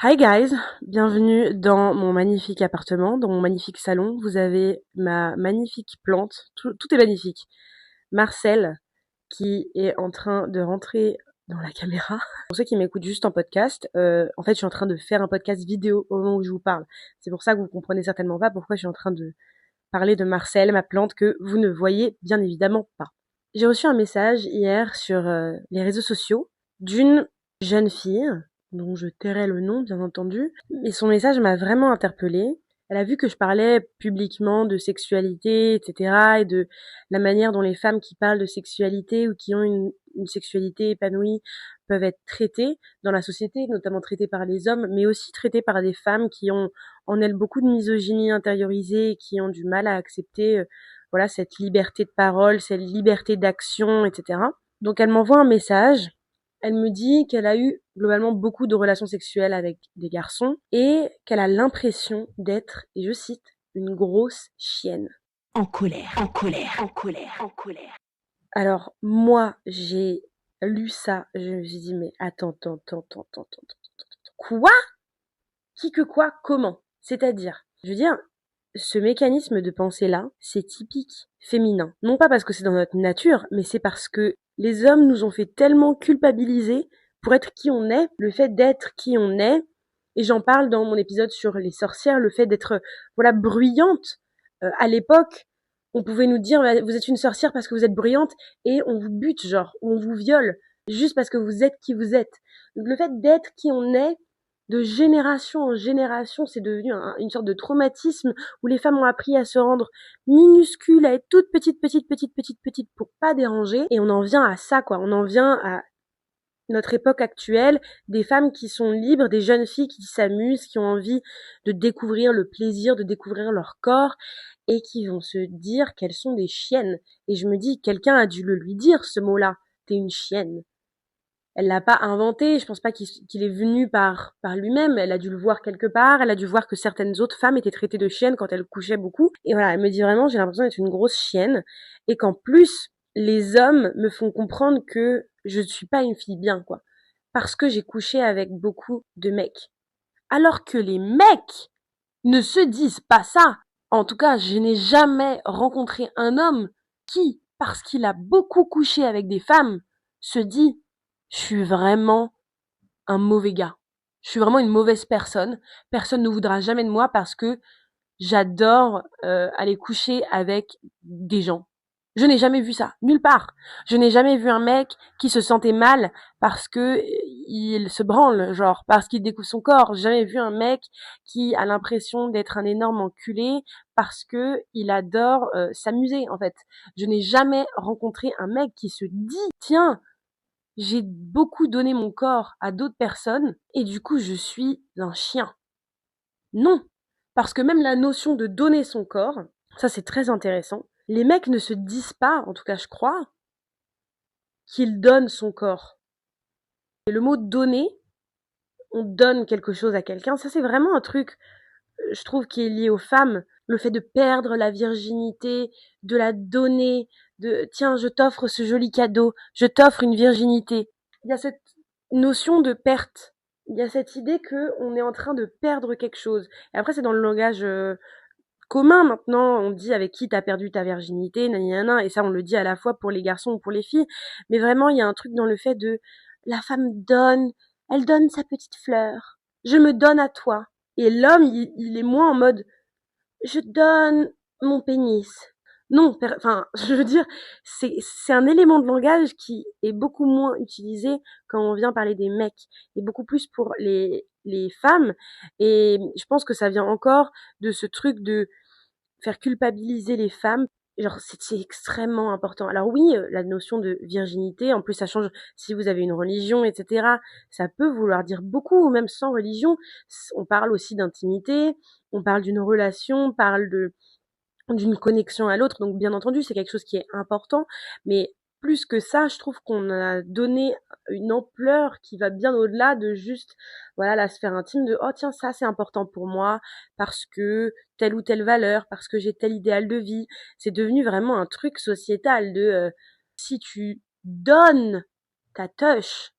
Hi guys, bienvenue dans mon magnifique appartement, dans mon magnifique salon. Vous avez ma magnifique plante, tout est magnifique. Marcel qui est en train de rentrer dans la caméra. Pour ceux qui m'écoutent juste en podcast, en fait je suis en train de faire un podcast vidéo au moment où je vous parle. C'est pour ça que vous comprenez certainement pas pourquoi je suis en train de parler de Marcel, ma plante que vous ne voyez bien évidemment pas. J'ai reçu un message hier sur les réseaux sociaux d'une jeune fille dont je tairai le nom bien entendu, et son message m'a vraiment interpellée. Elle a vu que je parlais publiquement de sexualité, etc., et de la manière dont les femmes qui parlent de sexualité ou qui ont une sexualité épanouie peuvent être traitées dans la société, notamment traitées par les hommes, mais aussi traitées par des femmes qui ont en elles beaucoup de misogynie intériorisée, et qui ont du mal à accepter voilà, cette liberté de parole, cette liberté d'action, etc. Donc elle m'envoie un message. Elle me dit qu'elle a eu globalement beaucoup de relations sexuelles avec des garçons et qu'elle a l'impression d'être, et je cite, une grosse chienne. En colère, en colère, en colère, en colère. Alors moi, j'ai lu ça, je me suis dit mais attends. Quoi? Qui que quoi? Comment? C'est-à-dire, je veux dire, ce mécanisme de pensée-là, c'est typique féminin. Non pas parce que c'est dans notre nature, mais c'est parce que les hommes nous ont fait tellement culpabiliser pour être qui on est, le fait d'être qui on est, et j'en parle dans mon épisode sur les sorcières, le fait d'être, voilà, bruyante. À l'époque, on pouvait nous dire, vous êtes une sorcière parce que vous êtes bruyante, et on vous bute, genre, ou on vous viole, juste parce que vous êtes qui vous êtes. Donc le fait d'être qui on est, de génération en génération, c'est devenu une sorte de traumatisme où les femmes ont appris à se rendre minuscules, à être toutes petites pour pas déranger. Et on en vient à ça, quoi. On en vient à notre époque actuelle, des femmes qui sont libres, des jeunes filles qui s'amusent, qui ont envie de découvrir le plaisir, de découvrir leur corps, et qui vont se dire qu'elles sont des chiennes. Et je me dis, quelqu'un a dû le lui dire, ce mot-là. T'es une chienne. Elle l'a pas inventé, je pense pas qu'il est venu par lui-même, elle a dû le voir quelque part, elle a dû voir que certaines autres femmes étaient traitées de chiennes quand elles couchaient beaucoup. Et voilà, elle me dit vraiment, j'ai l'impression d'être une grosse chienne, et qu'en plus, les hommes me font comprendre que je ne suis pas une fille bien, quoi. Parce que j'ai couché avec beaucoup de mecs. Alors que les mecs ne se disent pas ça. En tout cas, je n'ai jamais rencontré un homme qui, parce qu'il a beaucoup couché avec des femmes, se dit je suis vraiment un mauvais gars. Je suis vraiment une mauvaise personne. Personne ne voudra jamais de moi parce que j'adore aller coucher avec des gens. Je n'ai jamais vu ça, nulle part. Je n'ai jamais vu un mec qui se sentait mal parce que il se branle, genre parce qu'il découvre son corps. J'ai jamais vu un mec qui a l'impression d'être un énorme enculé parce que il adore s'amuser en fait. Je n'ai jamais rencontré un mec qui se dit tiens, j'ai beaucoup donné mon corps à d'autres personnes et du coup je suis un chien. Non, parce que même la notion de donner son corps, ça c'est très intéressant. Les mecs ne se disent pas, en tout cas je crois, qu'ils donnent son corps. Et le mot donner, on donne quelque chose à quelqu'un, ça c'est vraiment un truc, je trouve, qui est lié aux femmes. Le fait de perdre la virginité, de la donner, de tiens, je t'offre ce joli cadeau, je t'offre une virginité. Il y a cette notion de perte. Il y a cette idée que on est en train de perdre quelque chose. Et après, c'est dans le langage commun maintenant. On dit avec qui t'as perdu ta virginité, nanana, et ça, on le dit à la fois pour les garçons ou pour les filles. Mais vraiment, il y a un truc dans le fait de la femme donne, elle donne sa petite fleur. Je me donne à toi. Et l'homme, il est moins en mode je donne mon pénis. Non, enfin, je veux dire, c'est un élément de langage qui est beaucoup moins utilisé quand on vient parler des mecs, et beaucoup plus pour les femmes. Et je pense que ça vient encore de ce truc de faire culpabiliser les femmes. Genre, c'est extrêmement important. Alors oui, la notion de virginité, en plus ça change si vous avez une religion, etc. Ça peut vouloir dire beaucoup, même sans religion. On parle aussi d'intimité, on parle d'une relation, on parle d'une connexion à l'autre. Donc bien entendu, c'est quelque chose qui est important, mais plus que ça, je trouve qu'on a donné une ampleur qui va bien au-delà de juste voilà la sphère intime de oh tiens ça c'est important pour moi parce que telle ou telle valeur, parce que j'ai tel idéal de vie. C'est devenu vraiment un truc sociétal de si tu donnes ta touche,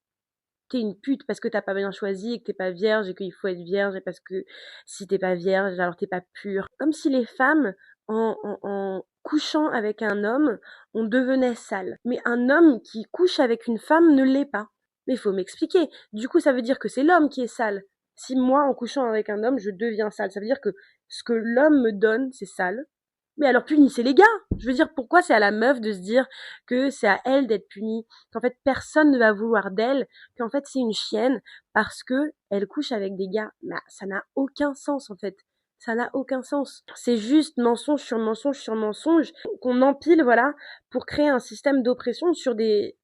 t'es une pute parce que t'as pas bien choisi et que t'es pas vierge et qu'il faut être vierge et parce que si t'es pas vierge, alors t'es pas pure. Comme si les femmes, en couchant avec un homme, on devenait sale. Mais un homme qui couche avec une femme ne l'est pas. Mais il faut m'expliquer. Du coup, ça veut dire que c'est l'homme qui est sale. Si moi, en couchant avec un homme, je deviens sale, ça veut dire que ce que l'homme me donne, c'est sale. Mais alors punissez les gars. Je veux dire, pourquoi c'est à la meuf de se dire que c'est à elle d'être punie, qu'en fait personne ne va vouloir d'elle, qu'en fait c'est une chienne parce que elle couche avec des gars. Bah, ça n'a aucun sens en fait. Ça n'a aucun sens. C'est juste mensonge sur mensonge sur mensonge qu'on empile, voilà, pour créer un système d'oppression sur des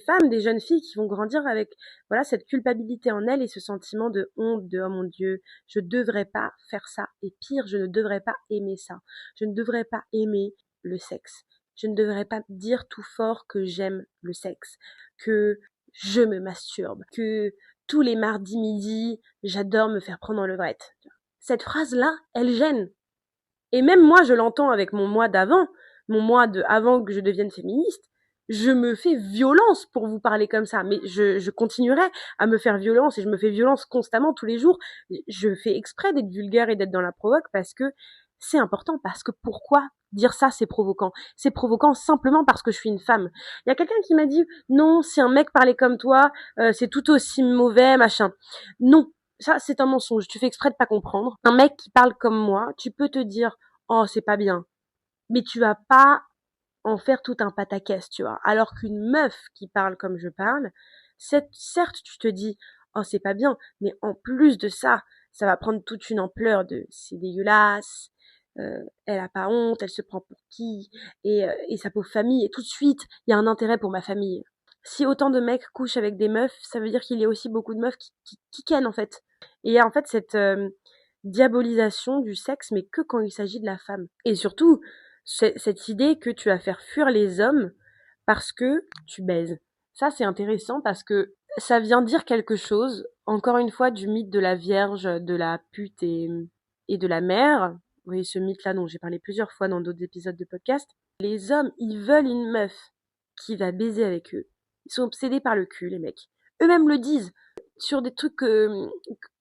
femmes, des jeunes filles qui vont grandir avec, voilà, cette culpabilité en elles et ce sentiment de honte, de oh mon Dieu, je devrais pas faire ça. Et pire, je ne devrais pas aimer ça. Je ne devrais pas aimer le sexe. Je ne devrais pas dire tout fort que j'aime le sexe, que je me masturbe, que tous les mardis midi, j'adore me faire prendre en levrette. Cette phrase-là, elle gêne. Et même moi, je l'entends avec mon moi d'avant, mon moi de avant que je devienne féministe. Je me fais violence pour vous parler comme ça, mais je continuerai à me faire violence et je me fais violence constamment tous les jours. Je fais exprès d'être vulgaire et d'être dans la provoque parce que c'est important, parce que pourquoi dire ça c'est provoquant? C'est provoquant simplement parce que je suis une femme. Il y a quelqu'un qui m'a dit non, si un mec parlait comme toi, c'est tout aussi mauvais, machin. Non, ça c'est un mensonge, tu fais exprès de pas comprendre. Un mec qui parle comme moi, tu peux te dire oh c'est pas bien, mais tu vas pas en faire tout un pataquès, tu vois. Alors qu'une meuf qui parle comme je parle, certes tu te dis oh c'est pas bien, mais en plus de ça, ça va prendre toute une ampleur de c'est dégueulasse, elle a pas honte, elle se prend pour qui, et sa pauvre famille, et tout de suite il y a un intérêt pour ma famille. Si autant de mecs couchent avec des meufs, ça veut dire qu'il y a aussi beaucoup de meufs qui kennent en fait. Et il y a en fait cette diabolisation du sexe, mais que quand il s'agit de la femme. Et surtout, cette idée que tu vas faire fuir les hommes parce que tu baises. Ça, c'est intéressant parce que ça vient dire quelque chose, encore une fois, du mythe de la vierge, de la pute et de la mère. Vous voyez ce mythe-là dont j'ai parlé plusieurs fois dans d'autres épisodes de podcast. Les hommes, ils veulent une meuf qui va baiser avec eux. Ils sont obsédés par le cul, les mecs. Eux-mêmes le disent sur des trucs que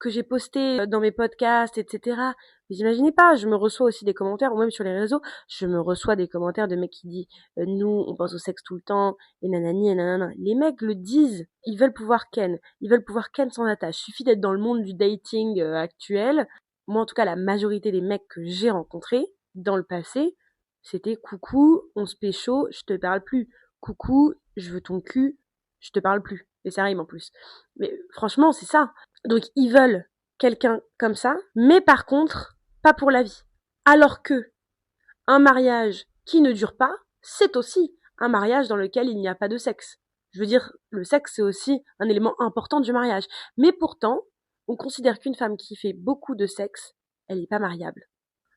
j'ai postés dans mes podcasts, etc. Vous imaginez pas, je me reçois aussi des commentaires, ou même sur les réseaux, je me reçois des commentaires de mecs qui disent nous, on pense au sexe tout le temps, et nanani, et nanana. Les mecs le disent, ils veulent pouvoir ken sans attache. Suffit d'être dans le monde du dating actuel. Moi, en tout cas, la majorité des mecs que j'ai rencontrés dans le passé, c'était coucou, on se pécho, je te parle plus. Coucou, je veux ton cul, je te parle plus. Et ça rime en plus. Mais franchement, c'est ça. Donc ils veulent quelqu'un comme ça, mais par contre, pas pour la vie. Alors que un mariage qui ne dure pas, c'est aussi un mariage dans lequel il n'y a pas de sexe. Je veux dire, le sexe, c'est aussi un élément important du mariage. Mais pourtant, on considère qu'une femme qui fait beaucoup de sexe, elle n'est pas mariable.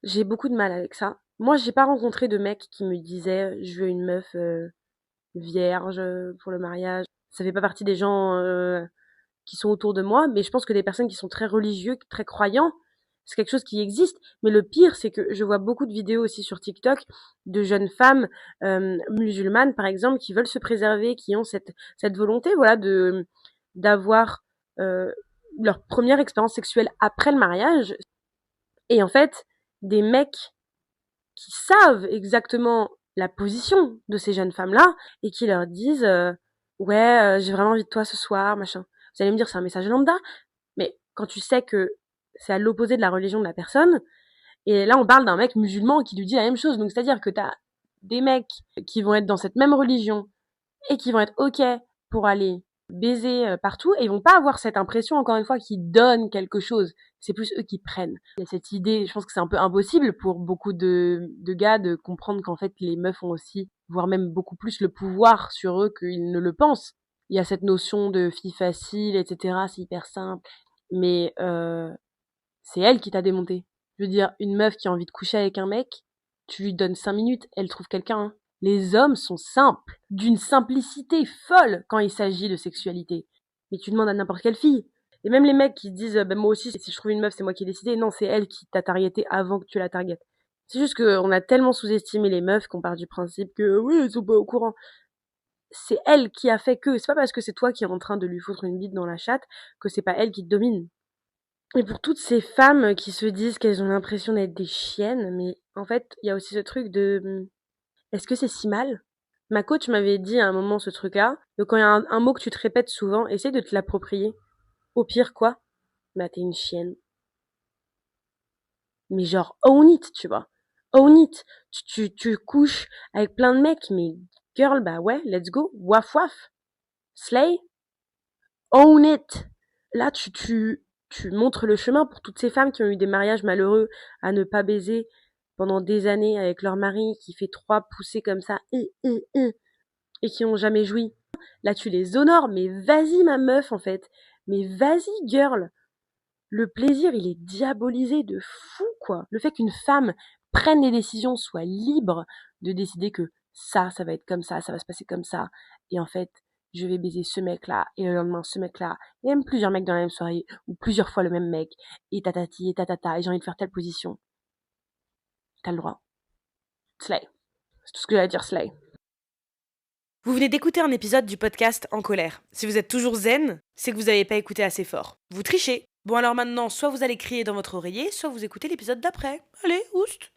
J'ai beaucoup de mal avec ça. Moi, j'ai pas rencontré de mec qui me disait je veux une meuf vierge pour le mariage. Ça fait pas partie des gens qui sont autour de moi, mais je pense que des personnes qui sont très religieux, très croyants, c'est quelque chose qui existe. Mais le pire, c'est que je vois beaucoup de vidéos aussi sur TikTok de jeunes femmes musulmanes, par exemple, qui veulent se préserver, qui ont cette volonté, voilà, de d'avoir leur première expérience sexuelle après le mariage. Et en fait, des mecs qui savent exactement la position de ces jeunes femmes-là et qui leur disent ouais, j'ai vraiment envie de toi ce soir, machin. Vous allez me dire c'est un message lambda, mais quand tu sais que c'est à l'opposé de la religion de la personne, et là on parle d'un mec musulman qui lui dit la même chose, donc c'est-à-dire que t'as des mecs qui vont être dans cette même religion et qui vont être ok pour aller baiser partout et ils vont pas avoir cette impression encore une fois qu'ils donnent quelque chose, c'est plus eux qui prennent. Il y a cette idée, je pense que c'est un peu impossible pour beaucoup de gars de comprendre qu'en fait les meufs ont aussi, voire même beaucoup plus le pouvoir sur eux qu'ils ne le pensent. Il y a cette notion de fille facile, etc. C'est hyper simple, mais c'est elle qui t'a démonté. Je veux dire, une meuf qui a envie de coucher avec un mec, tu lui donnes 5 minutes, elle trouve quelqu'un. Hein. Les hommes sont simples, d'une simplicité folle quand il s'agit de sexualité. Mais tu demandes à n'importe quelle fille. Et même les mecs qui disent ben moi aussi, si je trouve une meuf, c'est moi qui ai décidé. Non, c'est elle qui t'a targeté avant que tu la targetes. C'est juste qu'on a tellement sous-estimé les meufs qu'on part du principe que oui, elles sont pas au courant. c'est elle qui a fait que. C'est pas parce que c'est toi qui es en train de lui foutre une bite dans la chatte que c'est pas elle qui te domine. Et pour toutes ces femmes qui se disent qu'elles ont l'impression d'être des chiennes, mais en fait, il y a aussi ce truc de est-ce que c'est si mal? Ma coach m'avait dit à un moment ce truc-là, donc quand il y a un mot que tu te répètes souvent, essaye de te l'approprier. Au pire, quoi? Bah, t'es une chienne. Mais genre, own it, tu vois. Own it. Tu couches avec plein de mecs, mais girl, bah ouais, let's go. Waf waf. Slay. Own it. Là, tu montres le chemin pour toutes ces femmes qui ont eu des mariages malheureux à ne pas baiser pendant des années avec leur mari qui fait 3 poussées comme ça, et qui ont jamais joui. Là, tu les honores, mais vas-y, ma meuf, en fait. Mais vas-y, girl. Le plaisir, il est diabolisé de fou, quoi. Le fait qu'une femme prenne les décisions, soit libre de décider que ça va être comme ça va se passer comme ça. Et en fait, je vais baiser ce mec-là, et le lendemain, ce mec-là, et même plusieurs mecs dans la même soirée, ou plusieurs fois le même mec, et tatati, et tatata, et j'ai envie de faire telle position. T'as le droit. Slay. C'est tout ce que j'ai à dire, slay. Vous venez d'écouter un épisode du podcast En colère. Si vous êtes toujours zen, c'est que vous n'avez pas écouté assez fort. Vous trichez. Bon alors maintenant, soit vous allez crier dans votre oreiller, soit vous écoutez l'épisode d'après. Allez, oust!